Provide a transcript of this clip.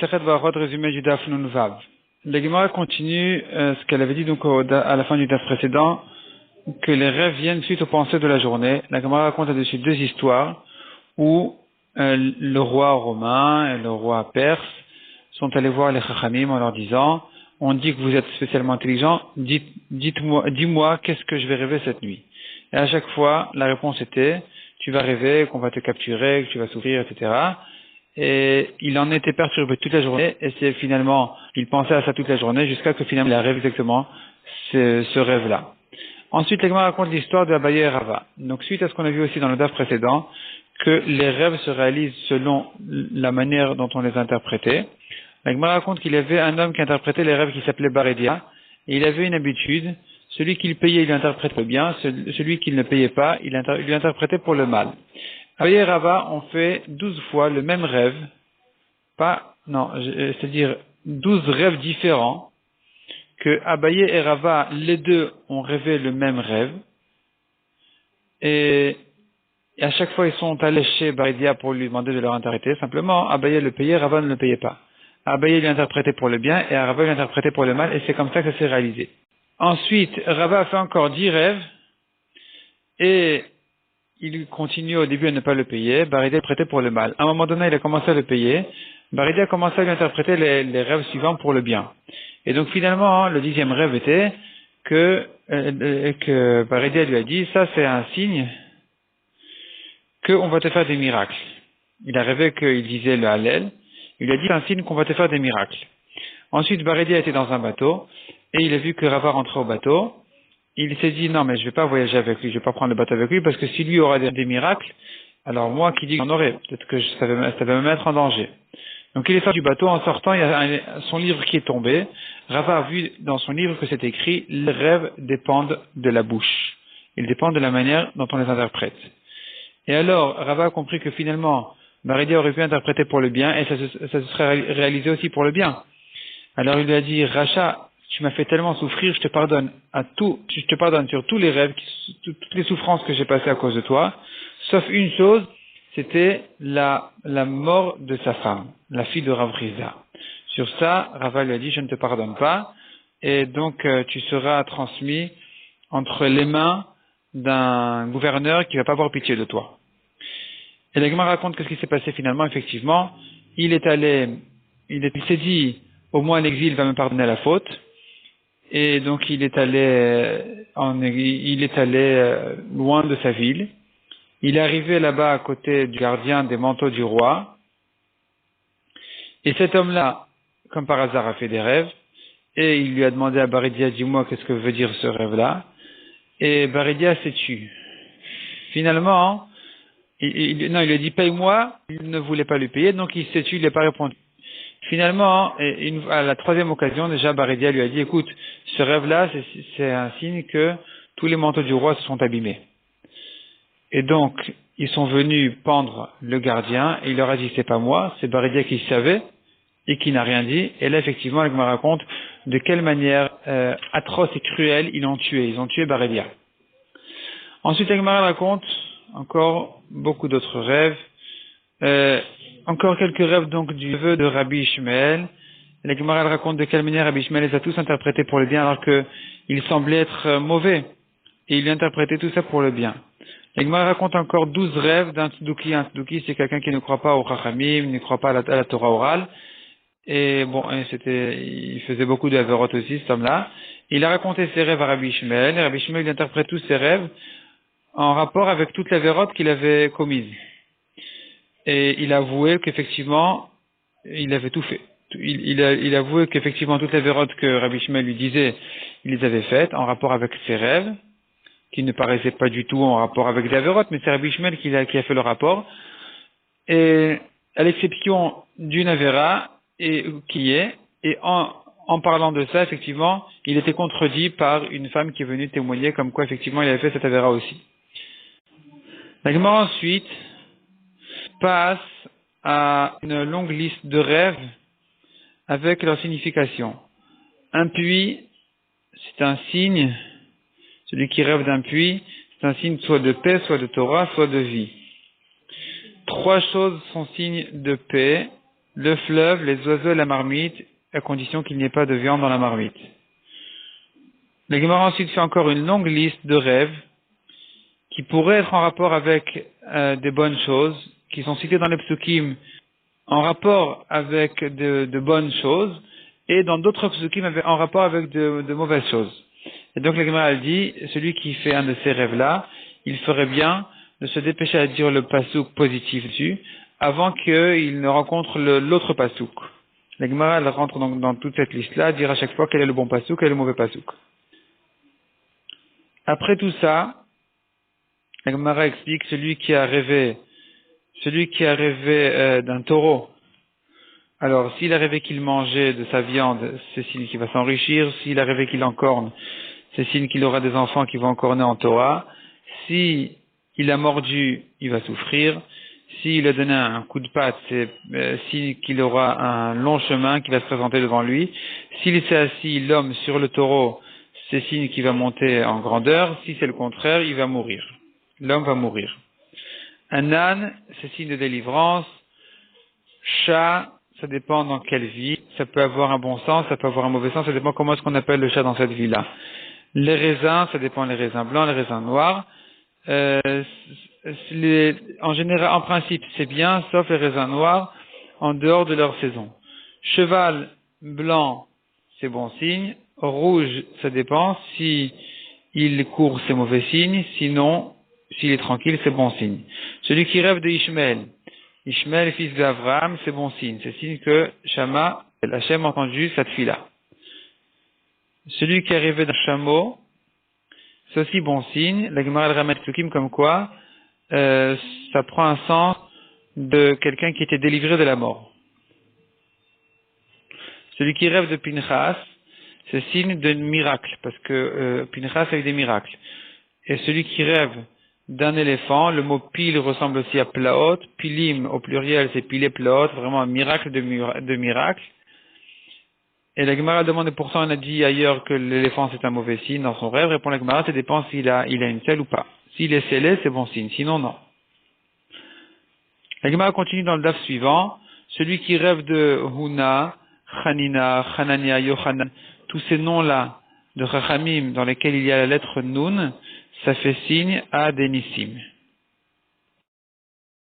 Masechet Brachot, résumé du Daf Nun Vav. La Gemara continue ce qu'elle avait dit donc à la fin du Daf précédent, que les rêves viennent suite aux pensées de la journée. La Gemara raconte là-dessus deux histoires où le roi romain et le roi perse sont allés voir les Chachamim en leur disant: on dit que vous êtes spécialement intelligent, dis-moi qu'est-ce que je vais rêver cette nuit. Et à chaque fois, la réponse était: tu vas rêver qu'on va te capturer, que tu vas souffrir, etc. Et il en était perturbé toute la journée, et c'est finalement, il pensait à ça toute la journée, jusqu'à que finalement il arrive exactement ce rêve-là. Ensuite, l'Agma raconte l'histoire de Abaye et Rava. Donc, suite à ce qu'on a vu aussi dans le DAF précédent, que les rêves se réalisent selon la manière dont on les interprétait. L'Agma raconte qu'il y avait un homme qui interprétait les rêves qui s'appelait Baredia, et il avait une habitude: celui qui le payait, il l'interprétait bien, celui qui ne le payait pas, il l'interprétait pour le mal. Abaye et Rava ont fait 12 fois le même rêve, c'est-à-dire 12 rêves différents, que Abaye et Rava, les deux, ont rêvé le même rêve, et à chaque fois ils sont allés chez Baredia pour lui demander de leur interpréter. Simplement, Abaye le payait, Rava ne le payait pas. Abaye l'interprétait pour le bien, et Rava l'interprétait pour le mal, et c'est comme ça que ça s'est réalisé. Ensuite, Rava a fait encore 10 rêves, et il continue au début à ne pas le payer. Baredia le prêtait pour le mal. À un moment donné, il a commencé à le payer. Baredia a commencé à lui interpréter les rêves suivants pour le bien. Et donc finalement, le 10e rêve était que Baredia lui a dit: ça c'est un signe qu'on va te faire des miracles. Il a rêvé qu'il disait le Hallel. Il lui a dit: c'est un signe qu'on va te faire des miracles. Ensuite, Baredia était dans un bateau, et il a vu que Rava rentrait au bateau. Il s'est dit: non, mais je vais pas voyager avec lui, je vais pas prendre le bateau avec lui, parce que si lui aura des miracles, alors moi qui dis que j'en aurai, peut-être que ça va me mettre en danger. Donc il est sorti du bateau. En sortant, il y a son livre qui est tombé. Rava a vu dans son livre que c'est écrit: les rêves dépendent de la bouche. Ils dépendent de la manière dont on les interprète. Et alors, Rava a compris que finalement, Baredia aurait pu interpréter pour le bien, et ça se serait réalisé aussi pour le bien. Alors il lui a dit: Racha, tu m'as fait tellement souffrir, je te pardonne sur tous les rêves, toutes les souffrances que j'ai passées à cause de toi, sauf une chose, c'était la mort de sa femme, la fille de Rav Riza. Sur ça, Rava lui a dit: je ne te pardonne pas, et donc tu seras transmis entre les mains d'un gouverneur qui va pas avoir pitié de toi. Et la Gemara raconte que ce qui s'est passé finalement, effectivement, il s'est dit: au moins l'exil va me pardonner la faute. Et donc il est allé loin de sa ville. Il est arrivé là-bas à côté du gardien des manteaux du roi. Et cet homme-là, comme par hasard, a fait des rêves. Et il lui a demandé à Baredia: dis-moi qu'est-ce que veut dire ce rêve-là. Et Baredia s'est tu. Finalement, il lui a dit: paye-moi. Il ne voulait pas lui payer, donc il s'est tu, il n'a pas répondu. Finalement, à la 3e occasion, déjà, Baredia lui a dit: écoute, ce rêve-là, c'est un signe que tous les manteaux du roi se sont abîmés. Et donc, ils sont venus pendre le gardien, et il leur a dit: c'est pas moi, c'est Baredia qui savait, et qui n'a rien dit. Et là, effectivement, elle me raconte de quelle manière atroce et cruelle ils l'ont tué. Ils ont tué Baredia. Ensuite, Agmara raconte encore beaucoup d'autres rêves. Encore quelques rêves donc du neveu de Rabbi Ishmael. La Gemara raconte de quelle manière Rabbi Ishmael les a tous interprétés pour le bien, alors qu'il semblait être mauvais. Et il interprétait tout ça pour le bien. La Gemara raconte encore 12 rêves d'un tzduki. Un tzduki, c'est quelqu'un qui ne croit pas au Chachamim, ne croit pas à la Torah orale. Et bon, il faisait beaucoup de averot aussi, cet homme-là. Il a raconté ses rêves à Rabbi Ishmael, et Rabbi Ishmael interprète tous ses rêves en rapport avec toute l'averot qu'il avait commise. Et il a avoué qu'effectivement, il avait tout fait. Il a avoué qu'effectivement, toutes les vérotes que Rabbi Ishmael lui disait, il les avait faites en rapport avec ses rêves, qui ne paraissaient pas du tout en rapport avec les vérotes, mais c'est Rabbi Ishmael qui a fait le rapport. Et à l'exception d'une avéra, et en parlant de ça, effectivement, il était contredit par une femme qui est venue témoigner comme quoi, effectivement, il avait fait cette avéra aussi. La Gemara ensuite passe à une longue liste de rêves avec leur signification. Un puits, c'est un signe, celui qui rêve d'un puits, c'est un signe soit de paix, soit de Torah, soit de vie. 3 choses sont signes de paix, le fleuve, les oiseaux et la marmite, à condition qu'il n'y ait pas de viande dans la marmite. La Gemara ensuite fait encore une longue liste de rêves qui pourraient être en rapport avec des bonnes choses, qui sont cités dans les psukim en rapport avec de bonnes choses, et dans d'autres psukim en rapport avec de mauvaises choses. Et donc la Gemara dit, celui qui fait un de ces rêves-là, il ferait bien de se dépêcher à dire le pasouk positif dessus, avant qu'il ne rencontre l'autre pasouk. La Gemara elle rentre donc dans toute cette liste-là, dire à chaque fois quel est le bon pasouk, quel est le mauvais pasouk. Après tout ça, la Gemara explique celui qui a rêvé d'un taureau. Alors, s'il a rêvé qu'il mangeait de sa viande, c'est signe qu'il va s'enrichir. S'il a rêvé qu'il encorne, c'est signe qu'il aura des enfants qui vont encorner en Torah. Si il a mordu, il va souffrir. S'il a donné un coup de patte, c'est signe qu'il aura un long chemin qui va se présenter devant lui. S'il s'est assis, l'homme, sur le taureau, c'est signe qu'il va monter en grandeur. Si c'est le contraire, il va mourir. L'homme va mourir. Un âne, c'est signe de délivrance. Chat, ça dépend dans quelle vie. Ça peut avoir un bon sens, ça peut avoir un mauvais sens. Ça dépend comment est-ce qu'on appelle le chat dans cette vie-là. Les raisins, ça dépend les raisins blancs, les raisins noirs. En général, en principe, c'est bien, sauf les raisins noirs, en dehors de leur saison. Cheval blanc, c'est bon signe. Rouge, ça dépend. Si il court, c'est mauvais signe. Sinon, s'il est tranquille, c'est bon signe. Celui qui rêve de Ishmael, fils d'Avraham, c'est bon signe. C'est signe que Shama, Hachem a entendu cette fille-là. Celui qui est rêvé d'un chameau, c'est aussi bon signe. La Gemara le ramène Tzukim comme quoi, ça prend un sens de quelqu'un qui était délivré de la mort. Celui qui rêve de Pinchas, c'est signe de miracle, parce que Pinchas a eu des miracles. Et celui qui rêve d'un éléphant, le mot pile ressemble aussi à plaot, pilim au pluriel c'est pilé plaot, vraiment un miracle de miracle. Et la Gemara demande, et pourtant on a dit ailleurs que l'éléphant c'est un mauvais signe dans son rêve. Répond la Gemara, ça dépend s'il a une selle ou pas. S'il est scellé, c'est bon signe, sinon non. La Gemara continue dans le daf suivant. Celui qui rêve de Huna, Hanina, Hanania, Yohanan, tous ces noms-là de Chachamim dans lesquels il y a la lettre Nun, ça fait signe à Denissim.